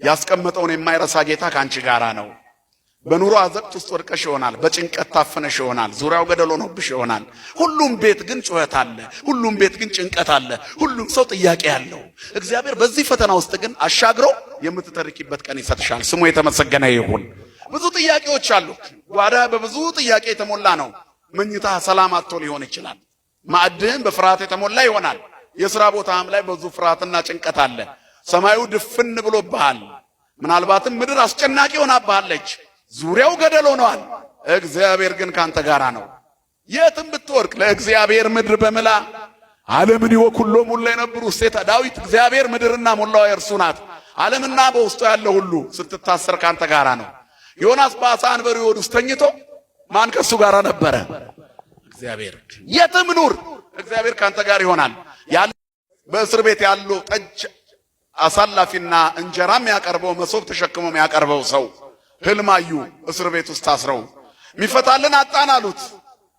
ያስቀመጠውን የማይረሳ ጌታ ካንቺ ጋራ ነው። በኑሮ አዘቅት ውስጥ ወድቀሽ ይሆናል። በጭንቀት ታፍነሽ ይሆናል። ዙሪያው ገደል ሆኖብሽ ይሆናል። ሁሉም ቤት ግን ጩኸት አለ። ሁሉም ቤት ግን ጭንቀት አለ። ሁሉም ሰው ጥያቄ አለው። እግዚአብሔር በዚህ ፈተና ውስጥ ግን አሻግሮ የምትተርኪበት ቀን ይሰጥሻል። ስሙ የተመሰገነ ይሁን። ብዙ ጥያቄዎች አሉ። ጓዳ በብዙ ጥያቄ የተሞላ ነው። መኝታ ሰላም አጥቶ ሊሆን ይችላል። ማዕድህም በፍርሃት የተሞላ ይሆናል። የሥራ ቦታም ላይ ብዙ ፍርሃትና ጭንቀት አለ። ሰማዩ ድፍን ብሎብሃል። ምናልባትም ምድር አስጨናቂ ሆናብሃለች። ዙሪያው ገደል ሆኗል። እግዚአብሔር ግን ካንተ ጋራ ነው። የትም ብትወርቅ ለእግዚአብሔር ምድር በመላ ዓለምን ይወኩሎ ሙላ የነበሩ ሴታ ዳዊት እግዚአብሔር ምድርና ሞላዋ የእርሱ ናት። ዓለምና በውስጡ ያለው ሁሉ ስትታሰር ካንተ ጋራ ነው። ዮናስ በአሳ አንበሪ ሆድ ውስጥ ተኝቶ ማን ከሱ ጋራ ነበረ? እግዚአብሔር። የትም ኑር እግዚአብሔር ካንተ ጋር ይሆናል። በእስር ቤት ያለው ጠጅ አሳላፊና እንጀራም ያቀርበው መሶብ ተሸክሞ ያቀርበው ሰው ህልም አዩ። እስር ቤት ውስጥ ታስረው ሚፈታልን አጣን አሉት።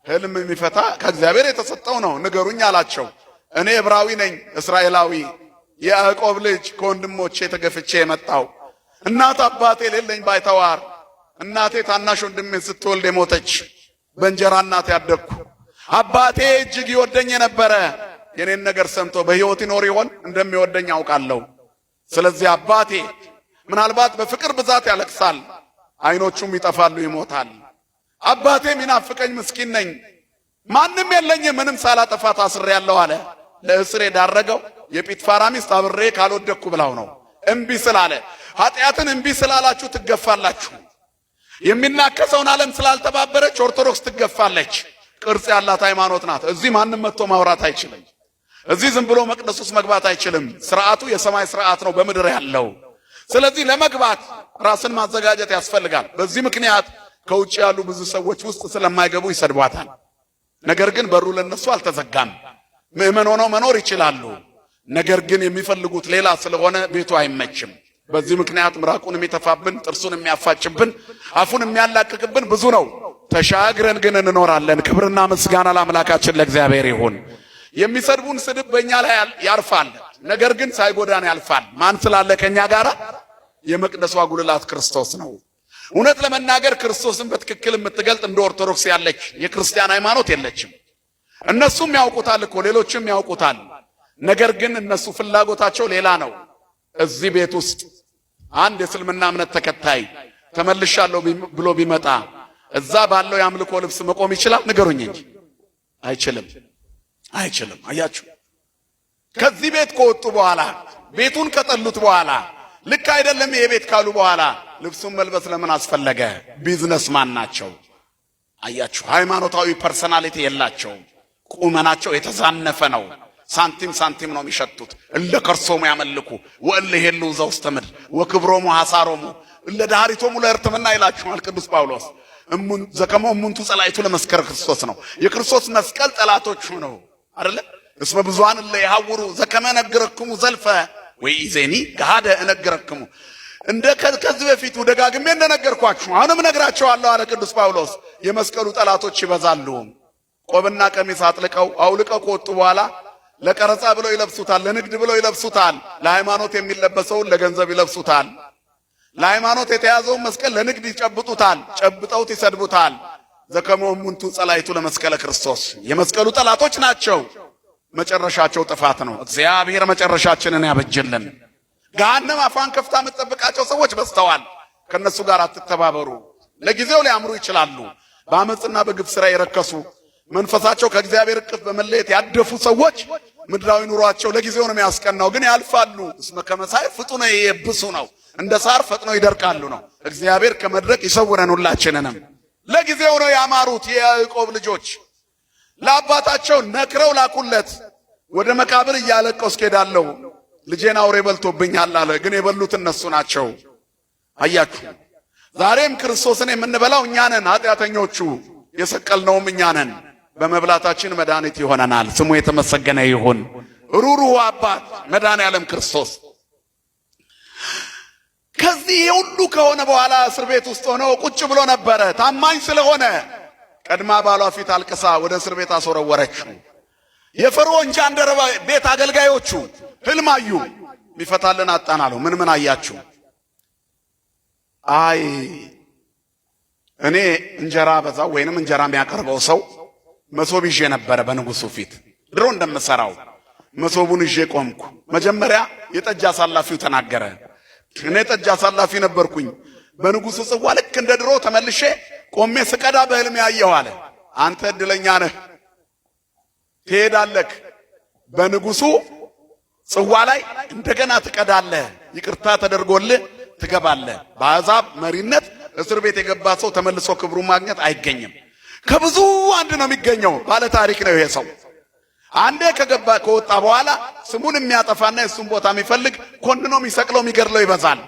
ህልም የሚፈታ ከእግዚአብሔር የተሰጠው ነው። ንገሩኝ አላቸው። እኔ ዕብራዊ ነኝ፣ እስራኤላዊ፣ የያዕቆብ ልጅ፣ ከወንድሞቼ ተገፍቼ የመጣው እናት አባቴ የሌለኝ ባይተዋር፣ እናቴ ታናሽ ወንድሜን ስትወልድ የሞተች በእንጀራ እናት ያደግኩ፣ አባቴ እጅግ ይወደኝ የነበረ የኔን ነገር ሰምቶ በሕይወት ይኖር ይሆን? እንደሚወደኝ አውቃለሁ። ስለዚህ አባቴ ምናልባት በፍቅር ብዛት ያለቅሳል፣ አይኖቹም ይጠፋሉ፣ ይሞታል። አባቴ ሚናፍቀኝ ምስኪን ነኝ፣ ማንም የለኝም፣ ምንም ሳላጠፋ ታስሬያለሁ አለ። ለእስር የዳረገው የጲጥፋራ ሚስት አብሬ ካልወደቅኩ ብላው ነው። እምቢ ስላለ ኃጢአትን እምቢ ስላላችሁ ትገፋላችሁ። የሚናከሰውን ዓለም ስላልተባበረች ኦርቶዶክስ ትገፋለች። ቅርጽ ያላት ሃይማኖት ናት። እዚህ ማንም መጥቶ ማውራት አይችልም። እዚህ ዝም ብሎ መቅደስ ውስጥ መግባት አይችልም። ስርዓቱ የሰማይ ስርዓት ነው በምድር ያለው። ስለዚህ ለመግባት ራስን ማዘጋጀት ያስፈልጋል። በዚህ ምክንያት ከውጭ ያሉ ብዙ ሰዎች ውስጥ ስለማይገቡ ይሰድቧታል። ነገር ግን በሩ ለነሱ አልተዘጋም። ምእመን ሆነው መኖር ይችላሉ። ነገር ግን የሚፈልጉት ሌላ ስለሆነ ቤቱ አይመችም። በዚህ ምክንያት ምራቁን የሚተፋብን፣ ጥርሱን የሚያፋጭብን፣ አፉን የሚያላቅቅብን ብዙ ነው። ተሻግረን ግን እንኖራለን። ክብርና ምስጋና ለአምላካችን ለእግዚአብሔር ይሁን። የሚሰድቡን ስድብ በእኛ ላይ ያርፋል፣ ነገር ግን ሳይጎዳን ያልፋል። ማን ስላለ ከኛ ጋራ? የመቅደሷ ጉልላት ክርስቶስ ነው። እውነት ለመናገር ክርስቶስን በትክክል የምትገልጥ እንደ ኦርቶዶክስ ያለች የክርስቲያን ሃይማኖት የለችም። እነሱም ያውቁታል እኮ ሌሎችም ያውቁታል። ነገር ግን እነሱ ፍላጎታቸው ሌላ ነው። እዚህ ቤት ውስጥ አንድ የእስልምና እምነት ተከታይ ተመልሻለሁ ብሎ ቢመጣ እዛ ባለው የአምልኮ ልብስ መቆም ይችላል? ንገሩኝ እንጂ አይችልም። አይችልም። አያችሁ፣ ከዚህ ቤት ከወጡ በኋላ ቤቱን ከጠሉት በኋላ ልክ አይደለም ይሄ ቤት ካሉ በኋላ ልብሱን መልበስ ለምን አስፈለገ? ቢዝነስማን ናቸው። አያችሁ፣ ሃይማኖታዊ ፐርሰናሊቲ የላቸውም። ቁመናቸው የተዛነፈ ነው። ሳንቲም ሳንቲም ነው የሚሸጡት። እለ ከርሶሙ ያመልኩ ወእለ ሄሉ ዘውስተ ምድር ወክብሮሙ ሐሳሮሙ እለ ዳሪቶሙ ለእርትምና ይላችኋል ቅዱስ ጳውሎስ። ዘከመ እሙንቱ ጸላይቱ ለመስከረ ክርስቶስ ነው። የክርስቶስ መስቀል ጠላቶቹ ነው አይደለ? እስመ ብዙኃን እለ ይሐውሩ ዘከመ ነገረክሙ ዘልፈ ወኢዜኒ ገሃደ እነገረክሙ። ከዚህ በፊቱ ደጋግሜ እንደነገርኳችሁ አሁንም እነግራቸዋለሁ አለ ቅዱስ ጳውሎስ። የመስቀሉ ጠላቶች ይበዛሉ። ቆብና ቀሚስ አውልቀው ከወጡ በኋላ ለቀረጻ ብለው ይለብሱታል፣ ለንግድ ብለው ይለብሱታል። ለሃይማኖት የሚለበሰውን ለገንዘብ ይለብሱታል። ለሃይማኖት የተያዘውን መስቀል ለንግድ ይጨብጡታል፣ ጨብጠውት ይሰድቡታል። ዘከመ እሙንቱ ጸላይቱ ለመስቀለ ክርስቶስ። የመስቀሉ ጠላቶች ናቸው። መጨረሻቸው ጥፋት ነው። እግዚአብሔር መጨረሻችንን ያበጅልን። ገሃነም አፏን ከፍታ የምትጠብቃቸው ሰዎች በዝተዋል። ከነሱ ጋር አትተባበሩ። ለጊዜው ሊያምሩ ይችላሉ። በአመፅና በግፍ ስራ የረከሱ መንፈሳቸው ከእግዚአብሔር እቅፍ በመለየት ያደፉ ሰዎች ምድራዊ ኑሯቸው ለጊዜው ነው የሚያስቀናው፣ ግን ያልፋሉ። እስመ ከመሳይ ፍጡነ የብሱ ነው፣ እንደ ሳር ፈጥነው ይደርቃሉ ነው። እግዚአብሔር ከመድረቅ ይሰውረን ሁላችንንም። ለጊዜው ነው ያማሩት የያዕቆብ ልጆች። ለአባታቸው ነክረው ላኩለት። ወደ መቃብር እያለቀስኩ ሄዳለሁ፣ ልጄን አውሬ በልቶብኛል አለ። ግን የበሉት እነሱ ናቸው። አያችሁ፣ ዛሬም ክርስቶስን የምንበላው እኛ ነን፣ ኃጢአተኞቹ የሰቀልነውም እኛ ነን። በመብላታችን መድኃኒት ይሆነናል። ስሙ የተመሰገነ ይሁን። ሩሩህ አባት መድኃኔ ዓለም ክርስቶስ ከዚህ ሁሉ ከሆነ በኋላ እስር ቤት ውስጥ ሆኖ ቁጭ ብሎ ነበረ። ታማኝ ስለሆነ ቀድማ ባሏ ፊት አልቅሳ ወደ እስር ቤት አስወረወረችው። የፈርዖን ጃንደረባ ቤት አገልጋዮቹ ህልም አዩ። ሚፈታልን አጣን አሉ። ምን አያችሁ? አይ እኔ እንጀራ በዛው ወይንም እንጀራ የሚያቀርበው ሰው መሶብ ይዤ ነበረ በንጉሱ ፊት ድሮ እንደምሰራው መሶቡን ይዤ ቆምኩ። መጀመሪያ የጠጅ አሳላፊው ተናገረ። እኔ ጠጅ አሳላፊ ነበርኩኝ። በንጉሱ ጽዋ ልክ እንደ ድሮ ተመልሼ ቆሜ ስቀዳ በህልም ያየሁ አለ። አንተ እድለኛ ነህ፣ ትሄዳለህ፣ በንጉሱ ጽዋ ላይ እንደገና ትቀዳለህ፣ ይቅርታ ተደርጎልህ ትገባለህ። በአሕዛብ መሪነት እስር ቤት የገባ ሰው ተመልሶ ክብሩን ማግኘት አይገኝም። ከብዙ አንድ ነው የሚገኘው። ባለ ታሪክ ነው ይሄ ሰው። አንዴ ከወጣ በኋላ ስሙን የሚያጠፋና የሱን ቦታ የሚፈልግ ኮንኖ የሚሰቅለው የሚገድለው ይበዛል።